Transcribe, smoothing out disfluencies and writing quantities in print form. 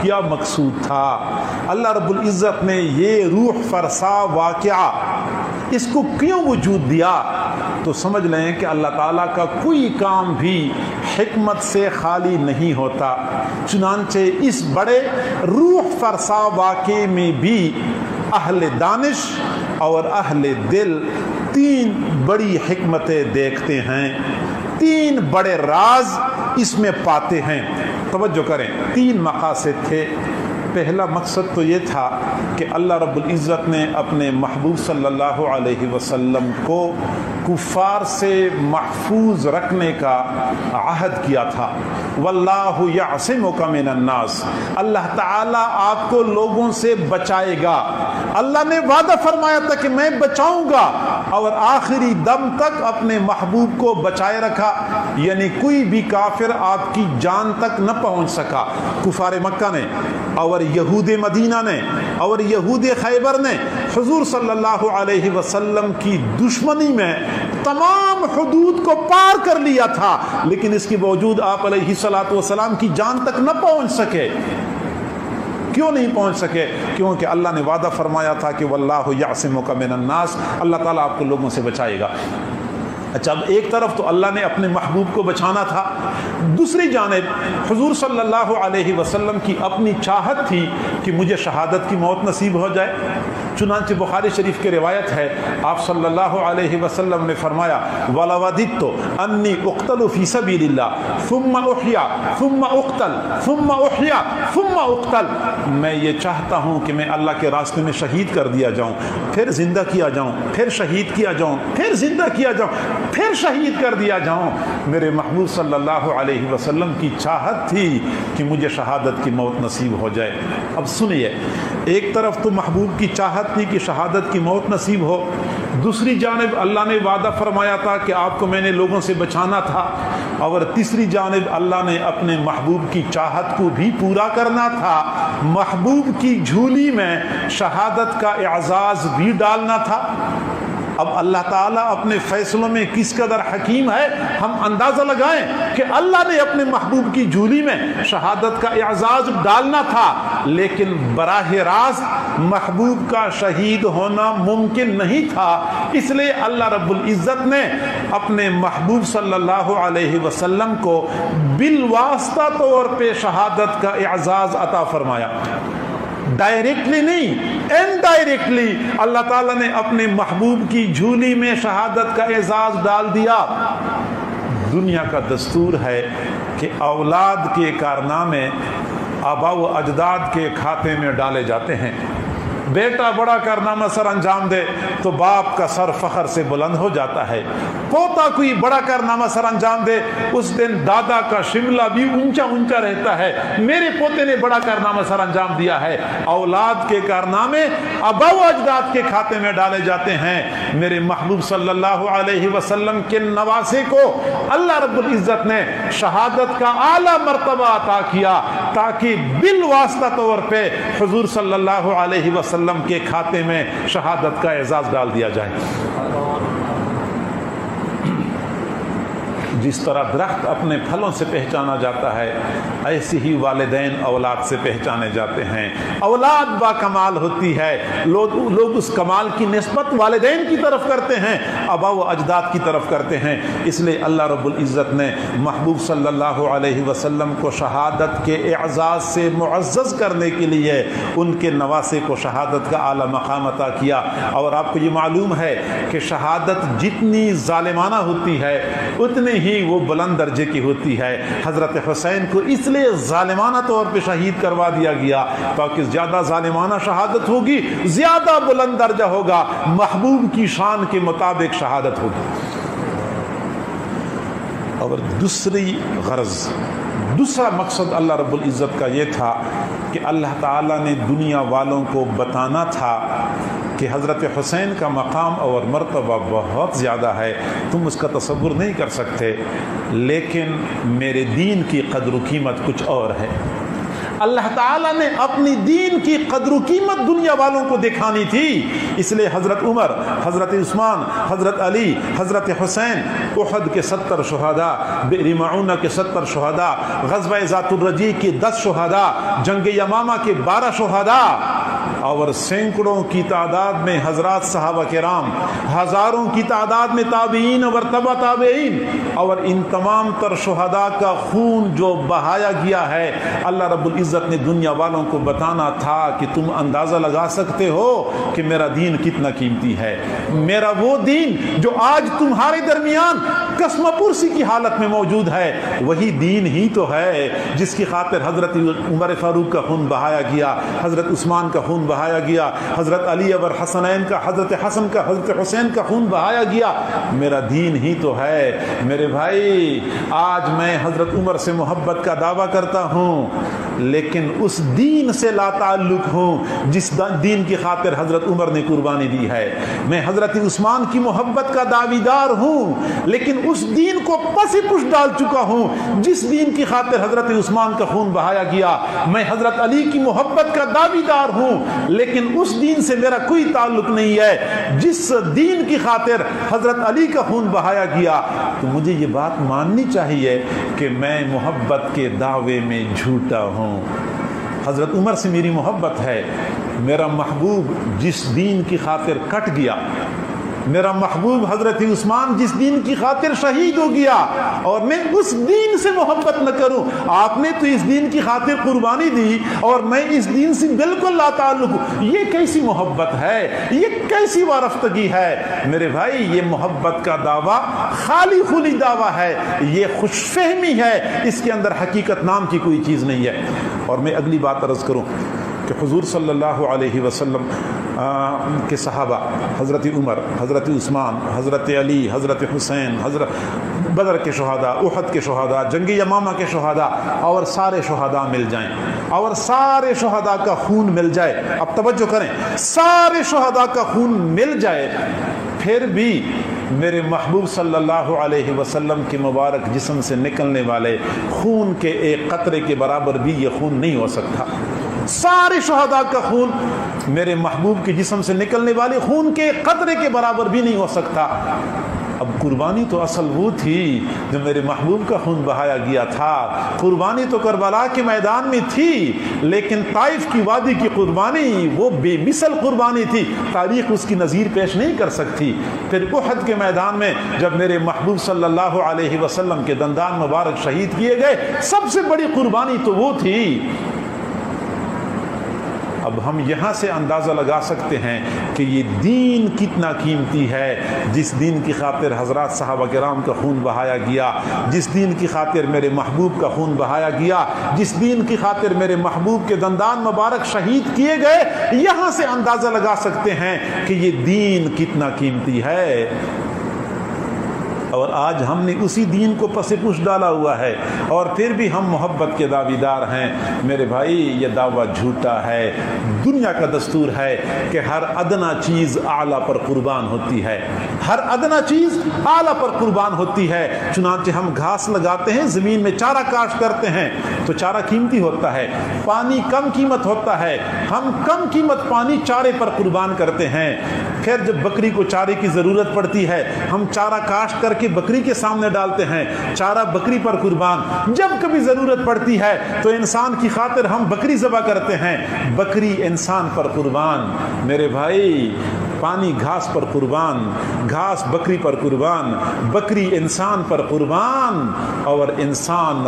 کیا مقصود تھا؟ اللہ رب العزت نے یہ روح فرسا واقعہ اس کو کیوں وجود دیا؟ تو سمجھ لیں کہ اللہ تعالیٰ کا کوئی کام بھی حکمت سے خالی نہیں ہوتا۔ چنانچہ اس بڑے روح فرسا واقعے میں بھی اہل دانش اور اہل دل تین بڑی حکمتیں دیکھتے ہیں، تین بڑے راز اس میں پاتے ہیں۔ توجہ کریں، تین مقاصد تھے۔ پہلا مقصد تو یہ تھا کہ اللہ رب العزت نے اپنے محبوب صلی اللہ علیہ وسلم کو کفار سے محفوظ رکھنے کا عہد کیا تھا۔ واللہ یعصمک من الناس، اللہ تعالیٰ آپ کو لوگوں سے بچائے گا۔ اللہ نے وعدہ فرمایا تھا کہ میں بچاؤں گا، اور آخری دم تک اپنے محبوب کو بچائے رکھا، یعنی کوئی بھی کافر آپ کی جان تک نہ پہنچ سکا۔ کفار مکہ نے اور یہود مدینہ نے اور یہود خیبر نے حضور صلی اللہ علیہ وسلم کی دشمنی میں تمام حدود کو پار کر لیا تھا، لیکن اس کے باوجود آپ علیہ الصلوۃ والسلام کی جان تک نہ پہنچ سکے۔ کیوں نہیں پہنچ سکے؟ کیونکہ اللہ نے وعدہ فرمایا تھا کہ واللہ یعصمک من الناس، اللہ تعالیٰ آپ کو لوگوں سے بچائے گا۔ اچھا، اب ایک طرف تو اللہ نے اپنے محبوب کو بچانا تھا، دوسری جانب حضور صلی اللہ علیہ وسلم کی اپنی چاہت تھی کہ مجھے شہادت کی موت نصیب ہو جائے۔ چنانچہ بخاری شریف کی روایت ہے، آپ صلی اللہ علیہ وسلم نے فرمایا وَلَوَدِدْتُ أَنِّي أُقْتَلُ فِي سَبِيلِ اللَّهِ ثُمَّ أُحْيَا ثُمَّ أُقْتَلْ ثُمَّ أُحْيَا ثُمَّ أُقْتَلْ، میں یہ چاہتا ہوں کہ میں اللہ کے راستے میں شہید کر دیا جاؤں، پھر زندہ کیا جاؤں، پھر شہید کیا جاؤں، پھر زندہ کیا جاؤں، پھر شہید کر دیا جاؤں۔ میرے محبوب صلی اللہ علیہ وسلم کی چاہت تھی کہ مجھے شہادت کی موت نصیب ہو جائے۔ اب سنیے، ایک طرف تو محبوب کی چاہت تھی کہ شہادت کی موت نصیب ہو، دوسری جانب اللہ نے وعدہ فرمایا تھا کہ آپ کو میں نے لوگوں سے بچانا تھا، اور تیسری جانب اللہ نے اپنے محبوب کی چاہت کو بھی پورا کرنا تھا، محبوب کی جھولی میں شہادت کا اعزاز بھی ڈالنا تھا۔ اب اللہ تعالیٰ اپنے فیصلوں میں کس قدر حکیم ہے، ہم اندازہ لگائیں کہ اللہ نے اپنے محبوب کی جھولی میں شہادت کا اعزاز ڈالنا تھا، لیکن براہ راست محبوب کا شہید ہونا ممکن نہیں تھا، اس لیے اللہ رب العزت نے اپنے محبوب صلی اللہ علیہ وسلم کو بالواسطہ طور پہ شہادت کا اعزاز عطا فرمایا۔ ڈائریکٹلی نہیں، انڈائریکٹلی اللہ تعالیٰ نے اپنے محبوب کی جھولی میں شہادت کا اعزاز ڈال دیا۔ دنیا کا دستور ہے کہ اولاد کے کارنامے آبا و اجداد کے کھاتے میں ڈالے جاتے ہیں۔ بیٹا بڑا کارنامہ سر انجام دے تو باپ کا سر فخر سے بلند ہو جاتا ہے، پوتا کوئی بڑا کارنامہ سر انجام دے اس دن دادا کا شملہ بھی اونچا اونچا رہتا ہے، میرے پوتے نے بڑا کارنامہ سر انجام دیا ہے۔ اولاد کے کارنامے آبا و اجداد کے کھاتے میں ڈالے جاتے ہیں۔ میرے محبوب صلی اللہ علیہ وسلم کے نواسے کو اللہ رب العزت نے شہادت کا اعلیٰ مرتبہ عطا کیا، تاکہ بالواسطہ طور پہ حضور صلی اللہ علیہ وسلم کے کھاتے میں شہادت کا اعزاز ڈال دیا جائے۔ جس طرح درخت اپنے پھلوں سے پہچانا جاتا ہے، ایسے ہی والدین اولاد سے پہچانے جاتے ہیں۔ اولاد با کمال ہوتی ہے، لوگ اس کمال کی نسبت والدین کی طرف کرتے ہیں، آبا و اجداد کی طرف کرتے ہیں۔ اس لیے اللہ رب العزت نے محبوب صلی اللہ علیہ وسلم کو شہادت کے اعزاز سے معزز کرنے کے لیے ان کے نواسے کو شہادت کا اعلیٰ مقام عطا کیا۔ اور آپ کو یہ معلوم ہے کہ شہادت جتنی ظالمانہ ہوتی ہے اتنے ہی وہ بلند درجے کی ہوتی ہے۔ حضرت حسین کو اس لیے ظالمانہ طور پہ شہید کروا دیا گیا تاکہ زیادہ ظالمانہ شہادت ہوگی زیادہ بلند درجہ ہوگا، محبوب کی شان کے مطابق شہادت ہوگی۔ اور دوسرا مقصد اللہ رب العزت کا یہ تھا کہ اللہ تعالیٰ نے دنیا والوں کو بتانا تھا کہ حضرت حسین کا مقام اور مرتبہ بہت زیادہ ہے، تم اس کا تصور نہیں کر سکتے، لیکن میرے دین کی قدر و قیمت کچھ اور ہے۔ اللہ تعالیٰ نے اپنی دین کی قدر و قیمت دنیا والوں کو دکھانی تھی، اس لیے حضرت عمر، حضرت عثمان، حضرت علی، حضرت حسین، احد کے 70 شہداء، بئر معونہ کے 70 شہداء، غزوہ ذات الرجیع کے 10 شہداء، جنگ یمامہ کے 12 شہداء، اور سینکڑوں کی تعداد میں حضرات صحابہ کرام، ہزاروں کی تعداد میں تابعین اور تبع تابعین، اور ان تمام تر شہداء کا خون جو بہایا گیا ہے، اللہ رب العزت نے دنیا والوں کو بتانا تھا کہ تم اندازہ لگا سکتے ہو کہ میرا دین کتنا قیمتی ہے، میرا وہ دین جو آج تمہارے درمیان قسم پرسی کی حالت میں موجود ہے، وہی دین ہی تو ہے جس کی خاطر حضرت عمر فاروق کا خون بہایا گیا، حضرت عثمان کا خون بہایا گیا، حضرت علی اور حسنین کا، حضرت حسن کا، حضرت حسین کا خون بہایا گیا، میرا دین ہی تو ہے۔ میرے بھائی، آج میں حضرت عمر سے محبت کا دعویٰ کرتا ہوں، لیکن اس دین سے لا تعلق ہوں جس دین کی خاطر حضرت عمر نے قربانی دی ہے۔ میں حضرت عثمان کی محبت کا دعویدار ہوں، لیکن اس دین کو پس پش ڈال چکا ہوں جس دین کی خاطر حضرت عثمان کا خون بہایا گیا۔ میں حضرت علی کی محبت کا دعویدار ہوں، لیکن اس دین سے میرا کوئی تعلق نہیں ہے جس دین کی خاطر حضرت علی کا خون بہایا گیا۔ تو مجھے یہ بات ماننی چاہیے کہ میں محبت کے دعوے میں جھوٹا ہوں۔ حضرت عمر سے میری محبت ہے، میرا محبوب جس دین کی خاطر کٹ گیا، میرا محبوب حضرت عثمان جس دین کی خاطر شہید ہو گیا، اور میں اس دین سے محبت نہ کروں۔ آپ نے تو اس دین کی خاطر قربانی دی اور میں اس دین سے بالکل لا تعلق ہوں۔ یہ کیسی محبت ہے، یہ کیسی وارفتگی ہے؟ میرے بھائی، یہ محبت کا دعویٰ خالی خلی دعویٰ ہے، یہ خوش فہمی ہے، اس کے اندر حقیقت نام کی کوئی چیز نہیں ہے۔ اور میں اگلی بات عرض کروں کہ حضور صلی اللہ علیہ وسلم کے صحابہ، حضرت عمر، حضرت عثمان، حضرت علی، حضرت حسین، حضرت بدر کے شہداء، احد کے شہداء، جنگ یمامہ کے شہداء، اور سارے شہداء مل جائیں اور سارے شہداء کا خون مل جائے، اب توجہ کریں، سارے شہداء کا خون مل جائے، پھر بھی میرے محبوب صلی اللہ علیہ وسلم کے مبارک جسم سے نکلنے والے خون کے ایک قطرے کے برابر بھی یہ خون نہیں ہو سکتا۔ سارے شہداء کا خون میرے محبوب کے جسم سے نکلنے والے خون کے قطرے کے برابر بھی نہیں ہو سکتا۔ اب قربانی تو اصل وہ تھی جو میرے محبوب کا خون بہایا گیا تھا، قربانی تو کربلا کے میدان میں تھی، لیکن طائف کی وادی کی قربانی وہ بے مثل قربانی تھی، تاریخ اس کی نظیر پیش نہیں کر سکتی۔ پھر احد کے میدان میں جب میرے محبوب صلی اللہ علیہ وسلم کے دندان مبارک شہید کیے گئے، سب سے بڑی قربانی تو وہ تھی۔ اب ہم یہاں سے اندازہ لگا سکتے ہیں کہ یہ دین کتنا قیمتی ہے، جس دین کی خاطر حضرات صحابہ کرام کا خون بہایا گیا، جس دین کی خاطر میرے محبوب کا خون بہایا گیا، جس دین کی خاطر میرے محبوب کے دندان مبارک شہید کیے گئے۔ یہاں سے اندازہ لگا سکتے ہیں کہ یہ دین کتنا قیمتی ہے، اور آج ہم نے اسی دین کو پس پش ڈالا ہوا ہے، اور پھر بھی ہم محبت کے دعویدار ہیں۔ میرے بھائی، یہ دعویٰ جھوٹا ہے۔ دنیا کا دستور ہے کہ ہر ادنا چیز اعلیٰ پر قربان ہوتی ہے، ہر ادنا چیز اعلیٰ پر قربان ہوتی ہے۔ چنانچہ ہم گھاس لگاتے ہیں، زمین میں چارہ کاشت کرتے ہیں تو چارہ قیمتی ہوتا ہے، پانی کم قیمت ہوتا ہے، ہم کم قیمت پانی چارے پر قربان کرتے ہیں۔ خیر، جب بکری کو چارے کی ضرورت پڑتی ہے، ہم چارہ کاشت کر کے بکری کے سامنے ڈالتے ہیں، چارہ بکری پر قربان۔ جب کبھی ضرورت پڑتی ہے تو انسان کی خاطر ہم بکری ذبح کرتے ہیں، بکری انسان پر قربان۔ میرے بھائی، پانی گھاس پر قربان، گھاس بکری پر قربان، بکری انسان پر قربان، اور انسان